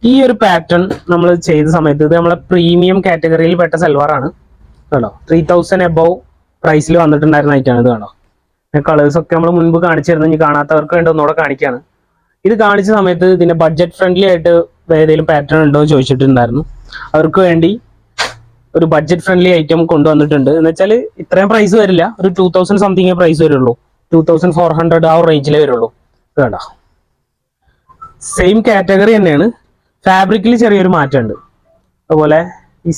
ഈ ഒരു പാറ്റേൺ നമ്മൾ ചെയ്ത സമയത്ത് ഇത് നമ്മളെ പ്രീമിയം കാറ്റഗറിയിൽ പെട്ട സൽവാറാണ് കേട്ടോ. 3000 എബവ് പ്രൈസിൽ വന്നിട്ടുണ്ടായിരുന്ന ഐറ്റാണ് ഇത് കേട്ടോ. കളേഴ്സ് ഒക്കെ നമ്മൾ മുൻപ് കാണിച്ചിരുന്നു, ഇനി കാണാത്തവർക്ക് വേണ്ടി ഒന്നുകൂടെ കാണിക്കുകയാണ്. ഇത് കാണിച്ച സമയത്ത് ഇതിന്റെ ബഡ്ജറ്റ് ഫ്രണ്ട്ലി ആയിട്ട് ഏതെങ്കിലും പാറ്റേൺ ഉണ്ടോ എന്ന് ചോദിച്ചിട്ടുണ്ടായിരുന്നു. അവർക്ക് വേണ്ടി ഒരു ബഡ്ജറ്റ് ഫ്രണ്ട്ലി ഐറ്റം കൊണ്ടുവന്നിട്ടുണ്ട്. എന്ന് വെച്ചാൽ ഇത്രയും പ്രൈസ് വരില്ല, ഒരു 2000 സംതിങ് പ്രൈസ് വരുള്ളൂ, 2400 ആ റേഞ്ചിലേ വരുള്ളൂ കേട്ടോ. സെയിം കാറ്റഗറി തന്നെയാണ്, ഫാബ്രിക്കിൽ ചെറിയൊരു മാറ്റമുണ്ട്. അതുപോലെ ഈ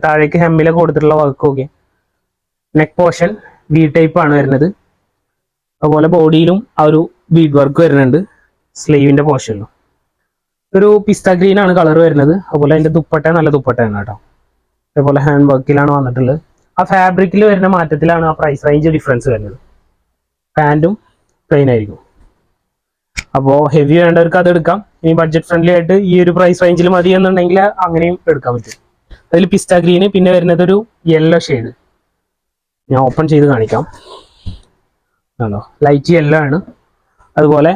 താഴേക്ക് ഹെമ്മിലൊക്കെ കൊടുത്തിട്ടുള്ള വർക്കൊക്കെ നെക്ക് പോർഷൻ വി ടൈപ്പ് ആണ് വരുന്നത്. അതുപോലെ ബോഡിയിലും ആ ഒരു ബീഡ് വർക്ക് വരുന്നുണ്ട്, സ്ലീവിന്റെ പോർഷനിലും. ഒരു പിസ്ത ഗ്രീൻ ആണ് കളർ വരുന്നത്. അതുപോലെ അതിന്റെ ദുപ്പട്ട നല്ല ദുപ്പട്ടയാണ് കേട്ടോ. അതേപോലെ ഹാൻഡ് വർക്കിലാണ് വന്നിട്ടുള്ളത്. ആ ഫാബ്രിക്കിൽ വരുന്ന മാറ്റത്തിലാണ് ആ പ്രൈസ് റേഞ്ച് ഡിഫറൻസ് വരുന്നത്. പാൻറ്റും പ്ലെയിൻ ആയിരിക്കും. അപ്പോൾ ഹെവി വേണ്ടവർക്ക് അത് എടുക്കാം. ഇനി ബഡ്ജറ്റ് ഫ്രണ്ട്ലി ആയിട്ട് ഈ ഒരു പ്രൈസ് റേഞ്ചിൽ മതി എന്നുണ്ടെങ്കിൽ അങ്ങനെയും എടുക്കാൻ പറ്റും. അതിൽ പിസ്ത ഗ്രീന്, പിന്നെ വരുന്നത് ഒരു യെല്ലോ ഷെയ്ഡ്. ഞാൻ ഓപ്പൺ ചെയ്ത് കാണിക്കാം. ആണോ, ലൈറ്റ് യെല്ലോ ആണ്. അതുപോലെ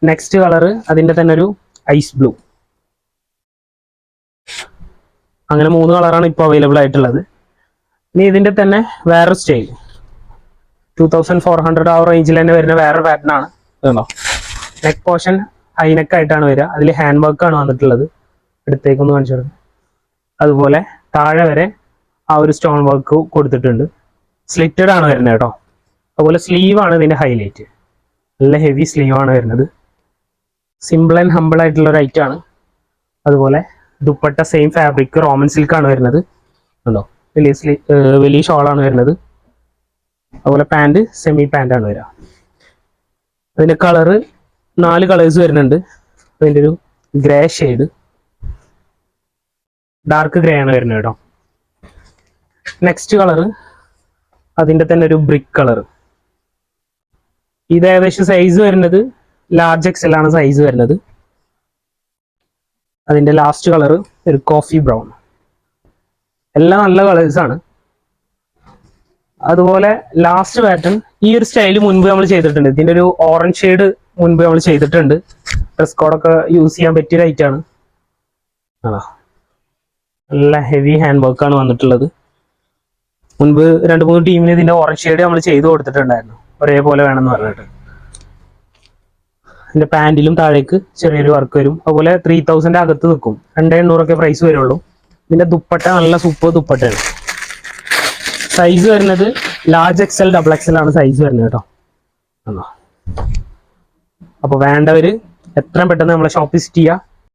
നെക്സ്റ്റ് കളർ അതിൻ്റെ തന്നെ ഒരു ഐസ് ബ്ലൂ. അങ്ങനെ 3 കളറാണ് ഇപ്പോൾ അവൈലബിൾ ആയിട്ടുള്ളത്. ഇനി ഇതിൻ്റെ തന്നെ വേറെ സ്റ്റൈൽ 2400 ആ റേഞ്ചിൽ തന്നെ വരുന്ന വേറെ പാറ്റേൺ ആണ്. കേട്ടോ, നെക്ക് പോർഷൻ ഹൈനെക്ക് ആയിട്ടാണ് വരിക. അതിൽ ഹാൻഡ് വർക്കാണ് വന്നിട്ടുള്ളത്. അടുത്തേക്കൊന്ന് കാണിച്ചു കൊടുക്കും. അതുപോലെ താഴെ വരെ ആ ഒരു സ്റ്റോൺ വർക്ക് കൊടുത്തിട്ടുണ്ട്. സ്ലിറ്റഡ് ആണ് വരുന്നത് കേട്ടോ. അതുപോലെ സ്ലീവ് ആണ് ഇതിൻ്റെ ഹൈലൈറ്റ്. നല്ല ഹെവി സ്ലീവ് ആണ് വരുന്നത്. സിമ്പിൾ ആൻഡ് ഹമ്പിൾ ആയിട്ടുള്ള ഒരു ഐറ്റം ആണ്. അതുപോലെ dupatta same fabric Roman silk ആണ് വരുന്നത്. ഉണ്ടോ, വലിയ ഷോളാണ് വരുന്നത്. അതുപോലെ പാൻറ് സെമി പാൻ്റ് ആണ് വരിക. അതിൻ്റെ കളറ് 4 കളേഴ്സ് വരുന്നുണ്ട്. അതിൻ്റെ ഒരു ഗ്രേ ഷെയ്ഡ്, ഡാർക്ക് ഗ്രേ ആണ് വരുന്നത് കേട്ടോ. നെക്സ്റ്റ് കളറ് അതിൻ്റെ തന്നെ ഒരു ബ്രിക്ക് കളർ. ഇത് ഏകദേശം സൈസ് വരുന്നത് ലാർജ് എക്സൽ ആണ് സൈസ് വരുന്നത്. അതിൻ്റെ ലാസ്റ്റ് കളർ ഒരു കോഫി ബ്രൗൺ. എല്ലാം നല്ല കളേഴ്സാണ്. അതുപോലെ ലാസ്റ്റ് പാറ്റേൺ ഈ ഒരു സ്റ്റൈൽ മുൻപ് നമ്മൾ ചെയ്തിട്ടുണ്ട്. ഇതിൻ്റെ ഒരു ഓറഞ്ച് ഷെയ്ഡ് മുൻപ് നമ്മൾ ചെയ്തിട്ടുണ്ട്. ഡ്രസ് കോഡൊക്കെ യൂസ് ചെയ്യാൻ പറ്റിയ ലൈറ്റാണ്. നല്ല ഹെവി ഹാൻഡ് വർക്കാണ് വന്നിട്ടുള്ളത്. മുൻപ് 2-3 ടീമിന് ഇതിൻ്റെ ഓറഞ്ച് ഷെയ്ഡ് നമ്മൾ ചെയ്ത് കൊടുത്തിട്ടുണ്ടായിരുന്നു, ഒരേപോലെ വേണമെന്ന് പറഞ്ഞിട്ട്. ഇതിൻ്റെ പാൻറ്റിലും താഴേക്ക് ചെറിയൊരു വർക്ക് വരും. അതുപോലെ 3000 അകത്ത് നിൽക്കും. 2800 പ്രൈസ് വരുള്ളൂ. ഇതിൻ്റെ ദുപ്പട്ട നല്ല സൂപ്പർ ദുപ്പട്ടയാണ്. സൈസ് വരുന്നത് ലാർജ് എക്സൽ ഡബിൾ എക്സൽ ആണ് സൈസ് വരുന്നത് കേട്ടോ. അപ്പോൾ വേണ്ടവർ എത്രയും പെട്ടെന്ന് നമ്മളെ ഷോപ്പ് വിസിറ്റ് ചെയ്യുക.